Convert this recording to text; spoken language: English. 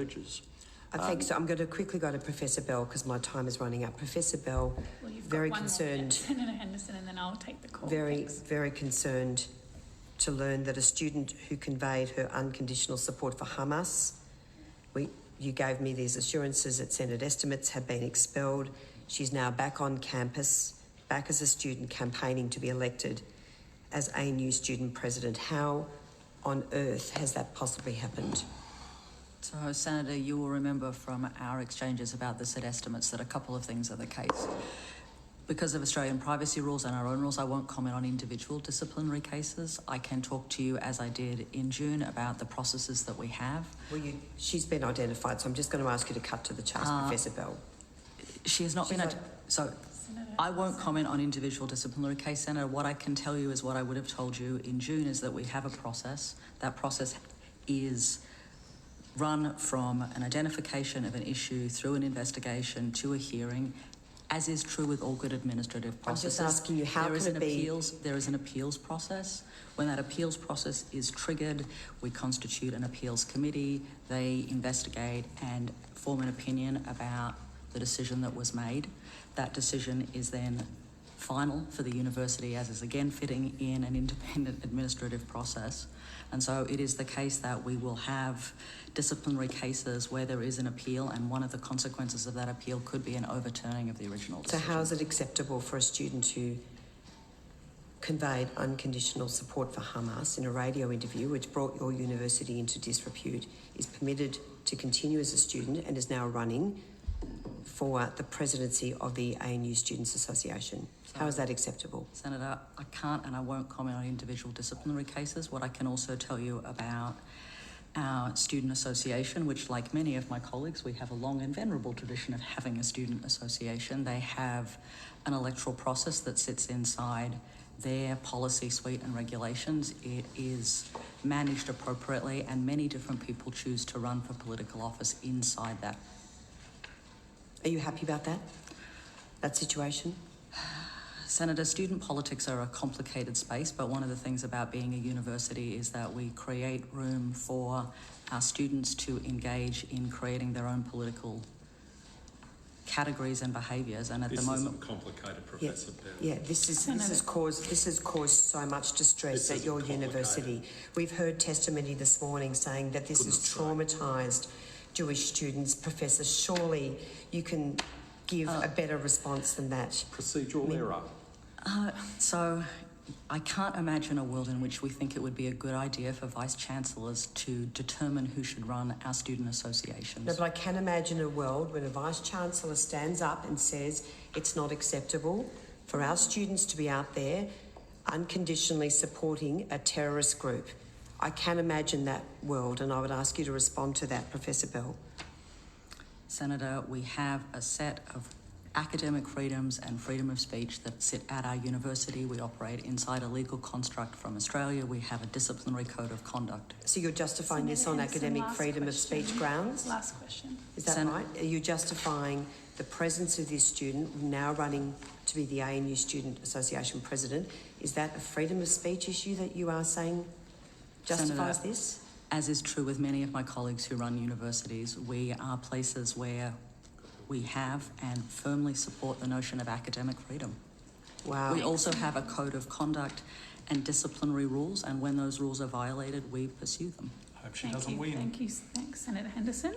urges. I think so. I'm going to quickly go to Professor Bell because my time is running up. Professor Bell, Well, you've very got one concerned. more, Senator Henderson, and then I'll take the call. Very concerned to learn that a student who conveyed her unconditional support for Hamas, you gave me these assurances that Senate estimates have been expelled. She's now back on campus, back as a student campaigning to be elected as ANU student president. How on earth has that possibly happened? So, Senator, you will remember from our exchanges about the set estimates that a couple of things are the case. Because of Australian privacy rules and our own rules, I won't comment on individual disciplinary cases. I can talk to you, as I did in June, about the processes that we have. Well, she's been identified, so I'm just going to ask you to cut to the chase, Professor Bell. She has not been... So, I won't comment on individual disciplinary case, Senator. What I can tell you is what I would have told you in June, is that we have a process. That process is run from an identification of an issue through an investigation to a hearing, as is true with all good administrative processes. I'm just asking you, how can it be... There is an appeals process. When that appeals process is triggered, we constitute an appeals committee. They investigate and form an opinion about the decision that was made. That decision is then final for the university, as is again fitting in an independent administrative process. And so it is the case that we will have disciplinary cases where there is an appeal, and one of the consequences of that appeal could be an overturning of the original decision. So how is it acceptable for a student who conveyed unconditional support for Hamas in a radio interview, which brought your university into disrepute, is permitted to continue as a student and is now running for the presidency of the ANU Students Association? How is that acceptable? Senator, I can't and I won't comment on individual disciplinary cases. What I can also tell you about our student association, which, like many of my colleagues, we have a long and venerable tradition of having a student association. They have an electoral process that sits inside their policy suite and regulations. It is managed appropriately, and many different people choose to run for political office inside that. Are you happy about that situation? Senator, student politics are a complicated space, but one of the things about being a university is that we create room for our students to engage in creating their own political categories and behaviours. And at the moment, this isn't complicated, Professor Bell. Yeah, this has caused so much distress at your university. We've heard testimony this morning saying that this has traumatised Jewish students. Professor, surely you can give a better response than that. Procedural error. So I can't imagine a world in which we think it would be a good idea for Vice-Chancellors to determine who should run our student associations. No, but I can imagine a world when a Vice-Chancellor stands up and says it's not acceptable for our students to be out there unconditionally supporting a terrorist group. I can imagine that world, and I would ask you to respond to that, Professor Bell. Senator, we have a set of academic freedoms and freedom of speech that sit at our university. We operate inside a legal construct from Australia. We have a disciplinary code of conduct. So you're justifying this on academic freedom of speech grounds? Last question. Is that right? Are you justifying the presence of this student now running to be the ANU Student Association president? Is that a freedom of speech issue that you are saying justifies Senator, this? As is true with many of my colleagues who run universities, we are places where we have and firmly support the notion of academic freedom. Wow. We also have a code of conduct and disciplinary rules, and when those rules are violated, we pursue them. I hope she doesn't win. Thank you. Thanks, Senator Henderson.